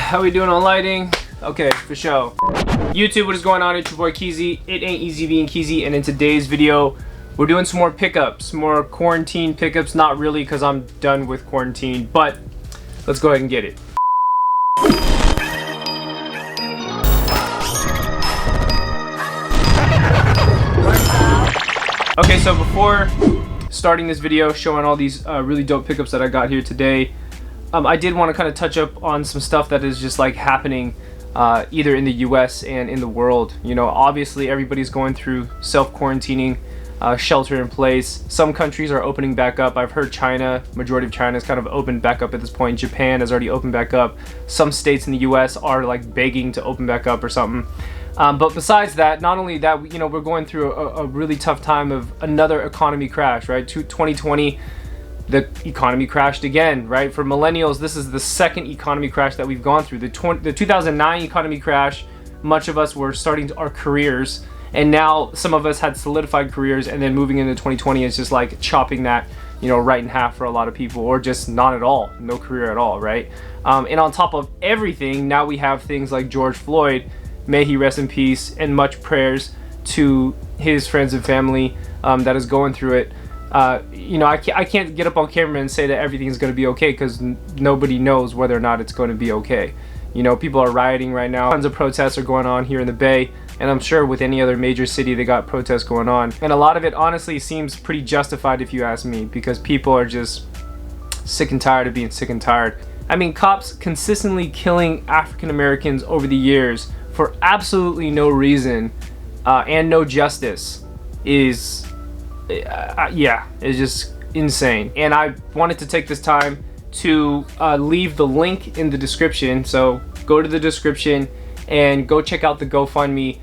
How we doing on lighting? Okay, for sure. YouTube, what is going on? It's your boy Keezy. It ain't easy being Keezy, and in today's video, we're doing some more pickups, more quarantine pickups. Not really, because I'm done with quarantine, but let's go ahead and get it. Okay, so before starting this video showing all these really dope pickups that I got here today, I did want to kind of touch up on some stuff that is just like happening either in the US and in the world. You know, obviously everybody's going through self-quarantining, shelter in place. Some countries are opening back up. I've heard China, majority of China is kind of opened back up at this point. Japan has already opened back up. Some states in the US are like begging to open back up or something. But besides that, not only that, you know, we're going through a really tough time of another economy crash, right? 2020, the economy crashed again, right? For millennials, this is the second economy crash that we've gone through. The 2009 economy crash, much of us were starting our careers, and now some of us had solidified careers, and then moving into 2020 is just like chopping that, you know, right in half for a lot of people, or just not at all, no career at all, right? And on top of everything, now we have things like George Floyd. May he rest in peace, and much prayers to his friends and family that is going through it. You know, I can't get up on camera and say that everything is going to be okay, because nobody knows whether or not it's going to be okay. You know, people are rioting right now. Tons of protests are going on here in the Bay, and I'm sure with any other major city they got protests going on. And a lot of it honestly seems pretty justified if you ask me, because people are just sick and tired of being sick and tired. I mean, cops consistently killing African Americans over the years for absolutely no reason and no justice is yeah, it's just insane. And I wanted to take this time to leave the link in the description, so go to the description and go check out the GoFundMe.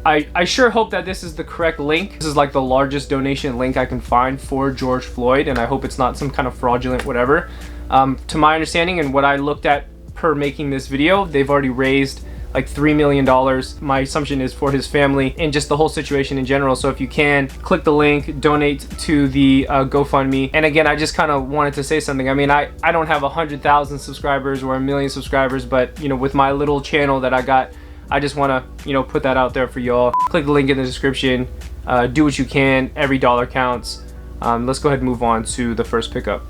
I sure hope that this is the correct link. This is like the largest donation link I can find for George Floyd, and I hope it's not some kind of fraudulent whatever. To my understanding and what I looked at per making this video, they've already raised like $3 million. My assumption is for his family and just the whole situation in general. So if you can, click the link, donate to the GoFundMe. And again, I just kind of wanted to say something. I mean, I don't have 100,000 subscribers or 1 million subscribers, but you know, with my little channel that I got, I just want to, you know, put that out there for y'all. Click the link in the description. Do what you can. Every dollar counts. Let's go ahead and move on to the first pickup.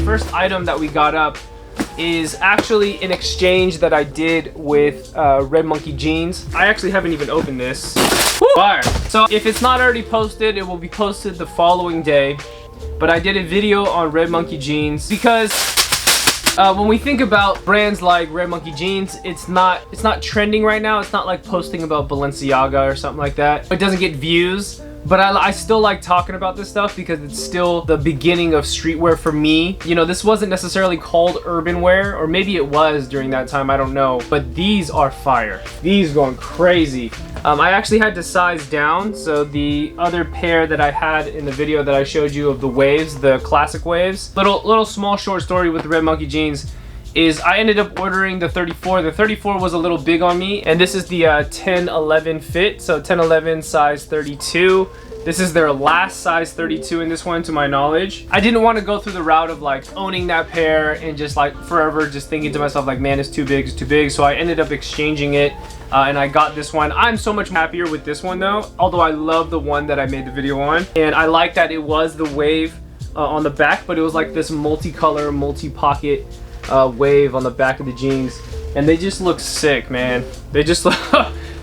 First item that we got up is actually an exchange that I did with Red Monkey Jeans. I actually haven't even opened this. Fire! So if it's not already posted, it will be posted the following day. But I did a video on Red Monkey Jeans because when we think about brands like Red Monkey Jeans, it's not trending right now. It's not like posting about Balenciaga or something like that. It doesn't get views. But I still like talking about this stuff because it's still the beginning of streetwear for me. You know, this wasn't necessarily called urban wear, or maybe it was during that time, I don't know. But these are fire. These going crazy. I actually had to size down, so the other pair that I had in the video that I showed you of the waves, the classic waves. Little small short story with the Red Monkey Jeans is I ended up ordering the 34. The 34 was a little big on me, and this is the 10-11 fit, so 10-11 size 32. This is their last size 32 in this one, to my knowledge. I didn't want to go through the route of like owning that pair and just like forever just thinking to myself like, man, it's too big, it's too big. So I ended up exchanging it and I got this one. I'm so much happier with this one though, although I love the one that I made the video on. And I like that it was the wave on the back, but it was like this multicolor, multi-pocket wave on the back of the jeans, and they just look sick, man. They just look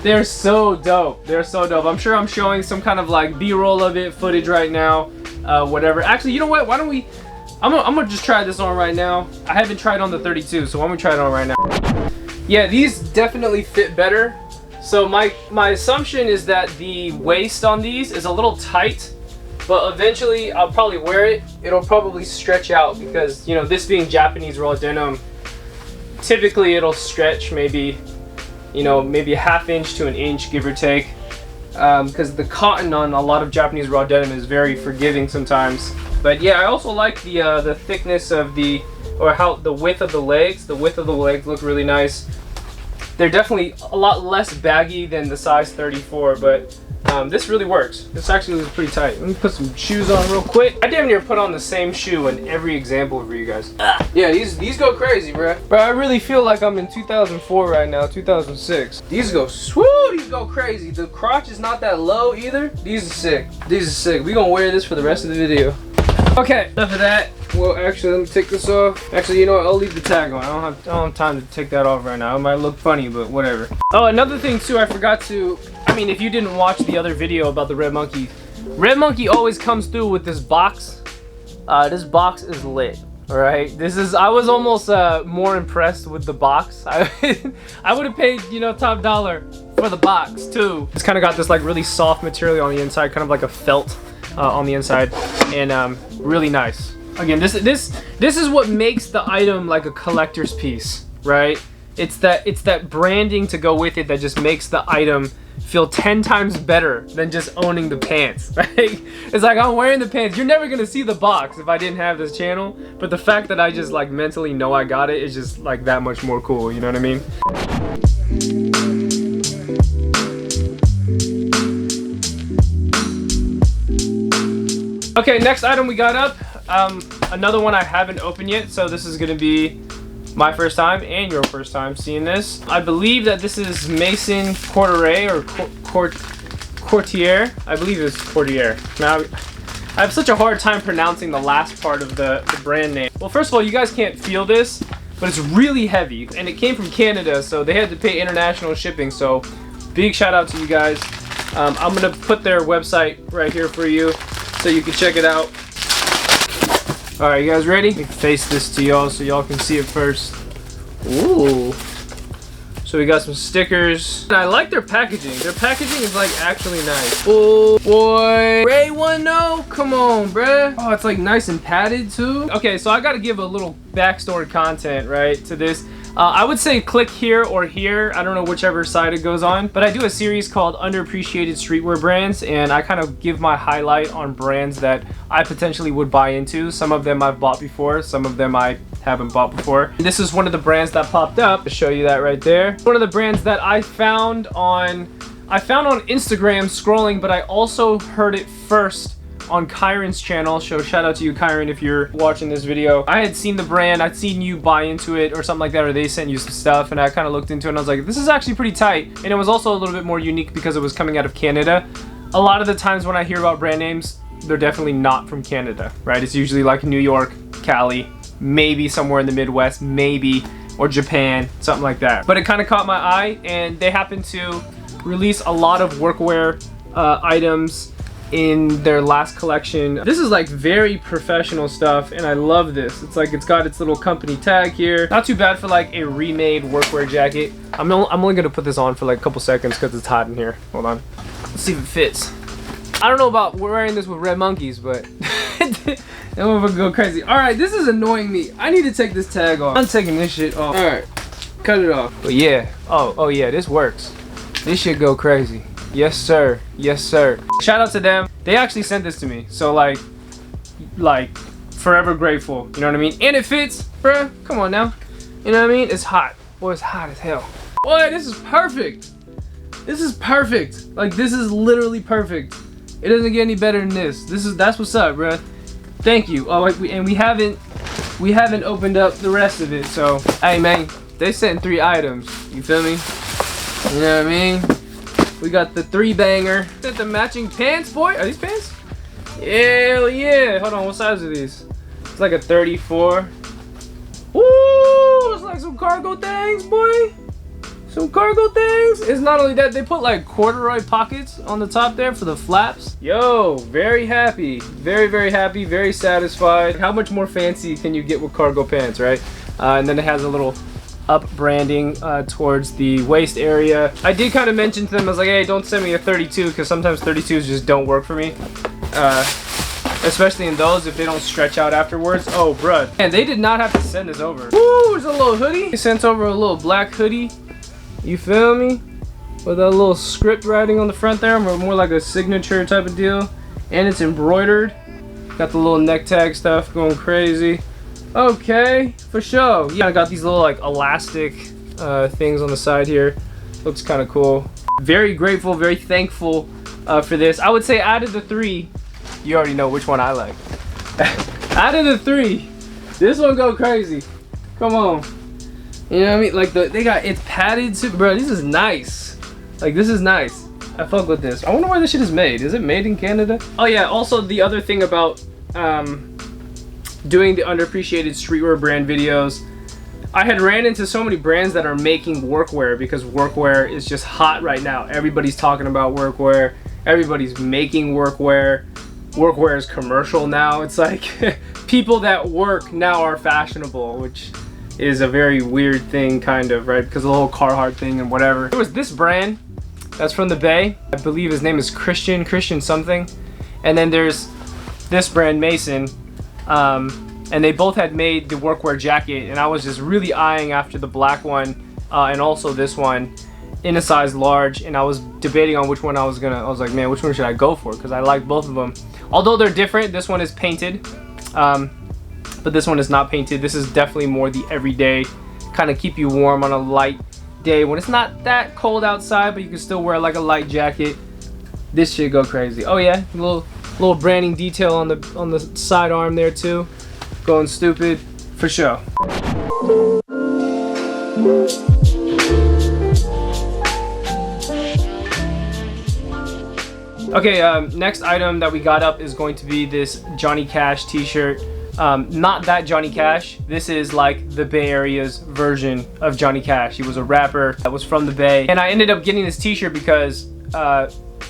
they're so dope. They're so dope. I'm sure I'm showing some kind of like b-roll of it, footage right now, whatever. Actually, you know what, why don't we, I'm gonna just try this on right now. I haven't tried on the 32, so I'm gonna try it on right now. Yeah, these definitely fit better. So my assumption is that the waist on these is a little tight, but eventually I'll probably wear it. It'll probably stretch out because, you know, this being Japanese raw denim, typically it'll stretch maybe, you know, maybe a ½ inch to an inch, give or take. Because the cotton on a lot of Japanese raw denim is very forgiving sometimes. But yeah, I also like the thickness of the, or how the width of the legs. The width of the legs look really nice. They're definitely a lot less baggy than the size 34, but This really works. This actually looks pretty tight. Let me put some shoes on real quick. I damn near put on the same shoe in every example for you guys. Yeah, these go crazy, bro. Bro, I really feel like I'm in 2004 right now, 2006. These go these go crazy. The crotch is not that low either. These are sick. These are sick. We gonna wear this for the rest of the video. Okay, enough of that. Well, actually, let me take this off. Actually, you know what? I'll leave the tag on. I don't have time to take that off right now. It might look funny, but whatever. Oh, another thing too, I forgot to. I mean, if you didn't watch the other video about the Red Monkey always comes through with this box. This box is lit. All right, I was almost more impressed with the box. I would have paid, you know, top dollar for the box too. It's kind of got this like really soft material on the inside, kind of like a felt on the inside, and really nice. Again, this is what makes the item like a collector's piece, right? It's that branding to go with it that just makes the item feel 10 times better than just owning the pants. Right? It's like I'm wearing the pants. You're never gonna see the box if I didn't have this channel, but the fact that I just like mentally know I got it is just like that much more cool. You know what I mean? Okay, next item we got up. Another one I haven't opened yet, so this is gonna be my first time and your first time seeing this. I believe that this is Maison Courtier or Courtier. I believe it's Courtier. Now, I have such a hard time pronouncing the last part of the brand name. Well, first of all, you guys can't feel this, but it's really heavy, and it came from Canada, so they had to pay international shipping, so big shout out to you guys. I'm gonna put their website right here for you so you can check it out. All right, you guys ready? Let me face this to y'all so y'all can see it first. Ooh. So we got some stickers. I like their packaging. Their packaging is like actually nice. Oh boy. Ray one no? Come on, bruh. Oh, it's like nice and padded too. Okay, so I gotta give a little backstory content, right, to this. I would say click here or here. I don't know whichever side it goes on, but I do a series called Underappreciated Streetwear Brands, and I kind of give my highlight on brands that I potentially would buy into. Some of them I've bought before, some of them I haven't bought before. This is one of the brands that popped up. I'll show you that right there. One of the brands that I found on Instagram scrolling, but I also heard it first on Kyron's channel. So shout out to you, Kyron, if you're watching this video. I had seen the brand, I'd seen you buy into it or something like that, or they sent you some stuff, and I kind of looked into it and I was like, this is actually pretty tight. And it was also a little bit more unique because it was coming out of Canada. A lot of the times when I hear about brand names, they're definitely not from Canada, right? It's usually like New York, Cali, maybe somewhere in the Midwest, maybe, or Japan, something like that. But it kind of caught my eye, and they happen to release a lot of workwear items in their last collection. This is like very professional stuff, and I love this. It's like it's got its little company tag here. Not too bad for like a remade workwear jacket. I'm only gonna put this on for like a couple seconds because it's hot in here. Hold on. Let's see if it fits. I don't know about wearing this with Red Monkeys, but that motherfucker go crazy. All right, this is annoying me. I need to take this tag off. I'm taking this shit off. All right, cut it off. But yeah, oh yeah, this works. This shit go crazy. Yes sir, yes sir. Shout out to them. They actually sent this to me, so like forever grateful. You know what I mean? And it fits, bruh. Come on now. You know what I mean? It's hot. Boy, it's hot as hell. Boy, this is perfect. This is perfect. Like, this is literally perfect. It doesn't get any better than this. That's what's up, bruh. Thank you. Oh, and we haven't opened up the rest of it. So, hey man, they sent 3 items. You feel me? You know what I mean? We got the 3-banger. Got the matching pants, boy. Are these pants? Hell yeah. Hold on, what size are these? It's like a 34. Ooh, it's like some cargo things, boy. Some cargo things. It's not only that, they put like corduroy pockets on the top there for the flaps. Yo, very happy. Very, very happy. Very satisfied. How much more fancy can you get with cargo pants, right? And then it has a little up branding towards the waist area. I did kind of mention to them, I was like, hey, don't send me a 32 because sometimes 32s just don't work for me. Especially in those if they don't stretch out afterwards. Oh, bruh. And they did not have to send this over. Woo, there's a little hoodie. They sent over a little black hoodie. You feel me? With a little script writing on the front there, more like a signature type of deal. And it's embroidered. Got the little neck tag stuff going crazy. Okay, for sure. Yeah, I got these little like elastic things on the side here. Looks kind of cool. Very grateful, very thankful for this. I would say out of the three, you already know which one I like. Out of the three, this one go crazy. Come on. You know what I mean? Like they got, it's padded, bro. This is nice. Like this is nice. I fuck with this. I wonder where this shit is made. Is it made in Canada? Oh yeah, also the other thing about doing the underappreciated streetwear brand videos, I had ran into so many brands that are making workwear because workwear is just hot right now. Everybody's talking about workwear. Everybody's making workwear. Workwear is commercial now. It's like people that work now are fashionable, which is a very weird thing, kind of, right? Because of the whole Carhartt thing and whatever. There was this brand that's from the Bay. I believe his name is Christian something. And then there's this brand, Mason. And they both had made the workwear jacket, and I was just really eyeing after the black one and also this one in a size large, and I was debating on which one I was like, man, which one should I go for? Because I like both of them. Although they're different, this one is painted, but this one is not painted. This is definitely more the everyday, kind of keep you warm on a light day when it's not that cold outside, but you can still wear like a light jacket. This shit go crazy. Oh yeah, little branding detail on the side arm there too. Going stupid for sure. Okay, next item that we got up is going to be this Johnny Cash t-shirt. Not that Johnny Cash. This is like the Bay Area's version of Johnny Cash. He was a rapper that was from the Bay, and I ended up getting this t-shirt because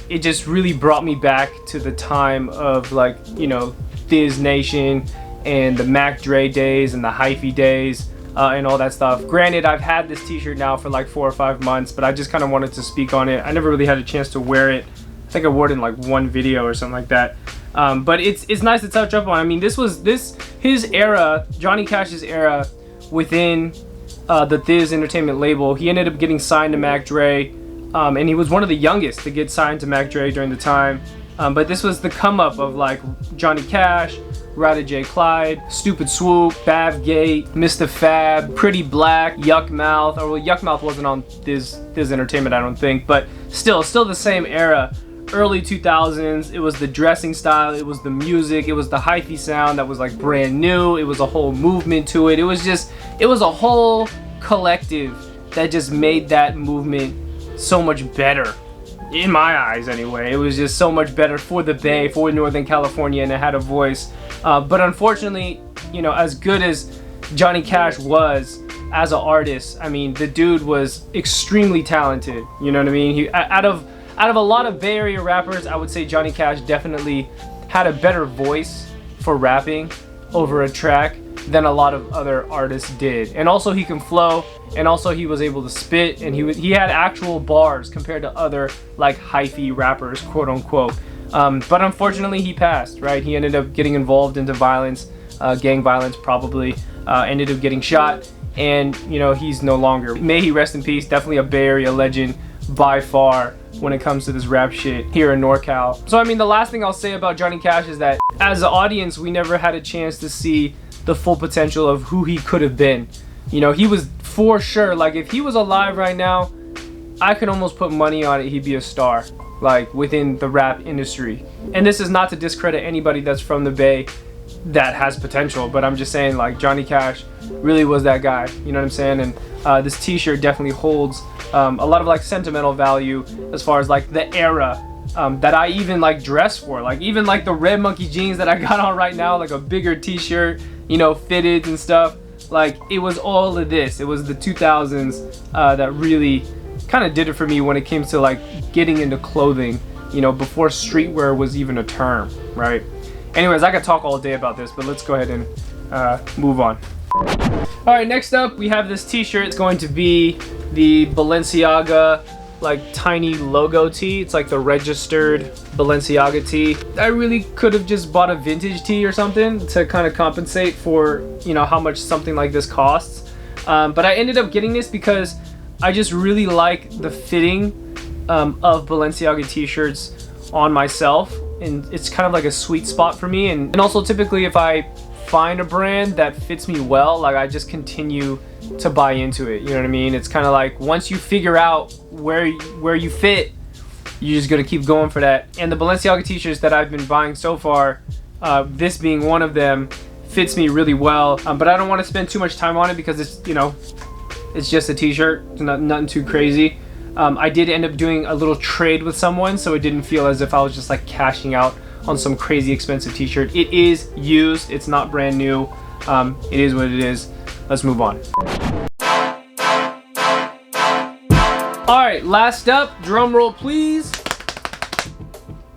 it just really brought me back to the time of, like, you know, Thiz Nation and the Mac Dre days and the hyphy days and all that stuff. Granted, I've had this t-shirt now for like 4 or 5 months, but I just kind of wanted to speak on it. I never really had a chance to wear it. I think I wore it in like one video or something like that. But it's nice to touch up on. I mean, this was his era, Johnny Cash's era within the Thiz Entertainment label. He ended up getting signed to Mac Dre, and he was one of the youngest to get signed to Mac Dre during the time. But this was the come up of like Johnny Cash, Rada J. Clyde, Stupid Swoop, Bavgate, Mr. Fab, Pretty Black, Yuck Mouth. Or well, Yuck Mouth wasn't on Thiz Entertainment, I don't think, but still the same era. Early 2000s, it was the dressing style, it was the music, it was the hyphy sound that was like brand new. It was a whole movement to it. It was a whole collective that just made that movement so much better. In my eyes anyway. It was just so much better for the Bay, for Northern California, and it had a voice. But unfortunately, you know, as good as Johnny Cash was as an artist, I mean, the dude was extremely talented. You know what I mean? He, out of a lot of Bay Area rappers, I would say Johnny Cash definitely had a better voice for rapping over a track than a lot of other artists did. And also he can flow, and also he was able to spit, and he had actual bars compared to other like hyphy rappers, quote unquote. But unfortunately he passed, right? He ended up getting involved into violence, gang violence probably, ended up getting shot, and you know, he's no longer. May he rest in peace. Definitely a Bay Area legend by far when it comes to this rap shit here in NorCal. So I mean, the last thing I'll say about Johnny Cash is that as an audience, we never had a chance to see the full potential of who he could have been. You know, he was for sure, like if he was alive right now, I could almost put money on it he'd be a star, like within the rap industry. And this is not to discredit anybody that's from the Bay that has potential, but I'm just saying, like, Johnny Cash really was that guy, you know what I'm saying? And this t-shirt definitely holds a lot of like sentimental value as far as like the era that I even like dress for. Like even like the red monkey jeans that I got on right now, like a bigger t-shirt, you know, fitted and stuff. Like it was all of this. It was the 2000s that really kind of did it for me when it came to like getting into clothing, you know, before streetwear was even a term, right? Anyways, I could talk all day about this, but let's go ahead and move on. All right, next up we have this t-shirt. It's going to be the Balenciaga like tiny logo tee. It's like the registered Balenciaga tee. I really could have just bought a vintage tee or something to kind of compensate for, you know, how much something like this costs. But I ended up getting this because I just really like the fitting of Balenciaga t-shirts on myself, and it's kind of like a sweet spot for me. And also typically if I find a brand that fits me well, like I just continue to buy into it, you know what I mean? It's kind of like once you figure out where you fit, you're just gonna keep going for that. And the Balenciaga t-shirts that I've been buying so far, this being one of them, fits me really well. But I don't want to spend too much time on it because it's, you know, it's just a t-shirt. It's nothing too crazy. I did end up doing a little trade with someone, so it didn't feel as if I was just like cashing out on some crazy expensive t-shirt. It is used, it's not brand new. It is what it is. Let's move on. All right, last up, drum roll please.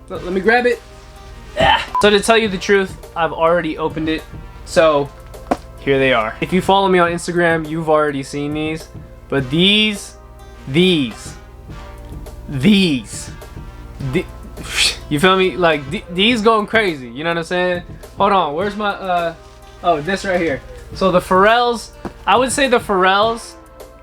Let me grab it. So to tell you the truth, I've already opened it. So here they are. If you follow me on Instagram, you've already seen these, but these, you feel me? Like these going crazy, you know what I'm saying? Hold on, where's my, oh, this right here. So the Pharrells, I would say the Pharrells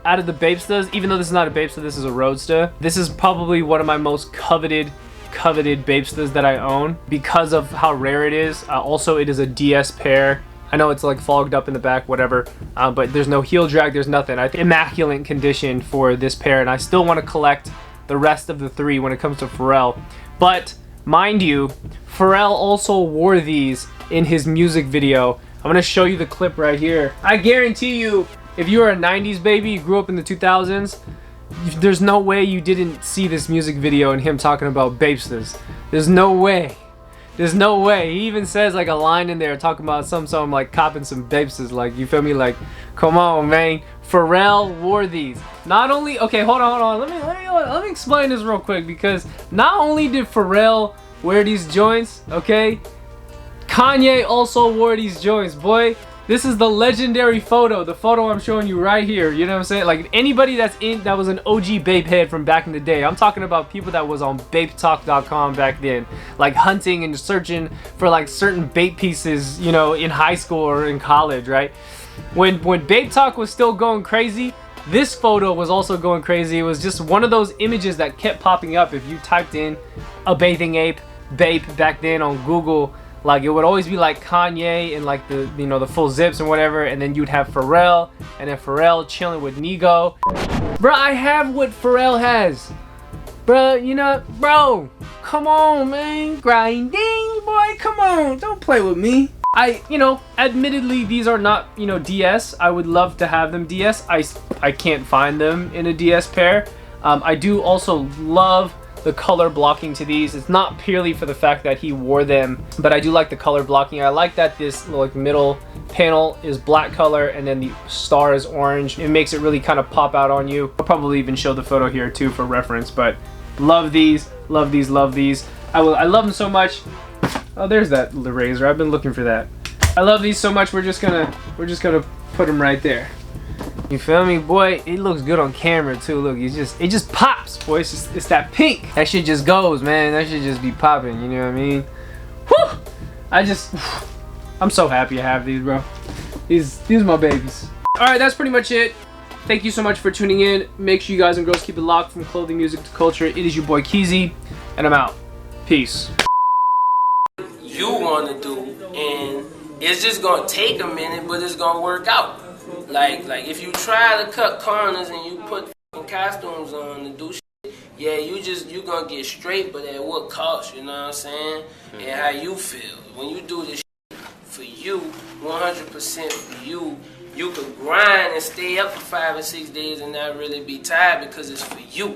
out of the Bapestas, even though this is not a Bapesta, this is a Roadster. This is probably one of my most coveted Bapestas that I own because of how rare it is. Also, it is a DS pair. I know it's like fogged up in the back, whatever, but there's no heel drag, there's nothing. I think immaculate condition for this pair, and I still want to collect the rest of the three when it comes to Pharrell. But mind you, Pharrell also wore these in his music video. I'm gonna show you the clip right here. I guarantee you, if you were a 90s baby, you grew up in the 2000s, there's no way you didn't see this music video and him talking about Bapestas. There's no way. There's no way. He even says like a line in there talking about something like copping some Bapestas. Like, you feel me? Like, come on, man. Pharrell wore these. Not only, okay, hold on. Let me explain this real quick, because not only did Pharrell wear these joints, okay, Kanye also wore these joints, boy. This is the legendary photo, the photo I'm showing you right here. You know what I'm saying? Like, anybody that was an OG Bape head from back in the day. I'm talking about people that was on bapetalk.com back then, like hunting and searching for like certain Bape pieces, you know, in high school or in college, right? When Bape Talk was still going crazy, this photo was also going crazy. It was just one of those images that kept popping up if you typed in a bathing ape, Bape back then on Google. Like, it would always be like Kanye and like the, you know, the full zips and whatever, and then you'd have Pharrell, and then Pharrell chilling with Nigo. Bro, I have what Pharrell has. Bro, you know, bro, come on, man. Grinding, boy, come on. Don't play with me. You know, admittedly, these are not, you know, DS. I would love to have them DS. I can't find them in a DS pair. I do also love the color blocking to these. It's not purely for the fact that he wore them, but I do like the color blocking. I like that this like middle panel is black color and then the star is orange. It makes it really kind of pop out on you. I'll probably even show the photo here too for reference, but love these, love these, love these. I love them so much. Oh, there's that razor. I've been looking for that. I love these so much. We're just gonna put them right there. You feel me, boy? It looks good on camera too. Look, it just pops, boy. It's that pink. That shit just goes, man. That shit just be popping. You know what I mean? Whew! I'm so happy I have these, bro. These are my babies. All right, that's pretty much it. Thank you so much for tuning in. Make sure you guys and girls keep it locked from clothing, music to culture. It is your boy Keezy, and I'm out. Peace. You want to do, and it's just gonna take a minute, but it's gonna work out. Like if you try to cut corners and you put costumes on to do shit, yeah, you gonna get straight, but at what cost? You know what I'm saying? And how you feel when you do this shit for you, 100% for you. You could grind and stay up for 5 or 6 days and not really be tired because it's for you.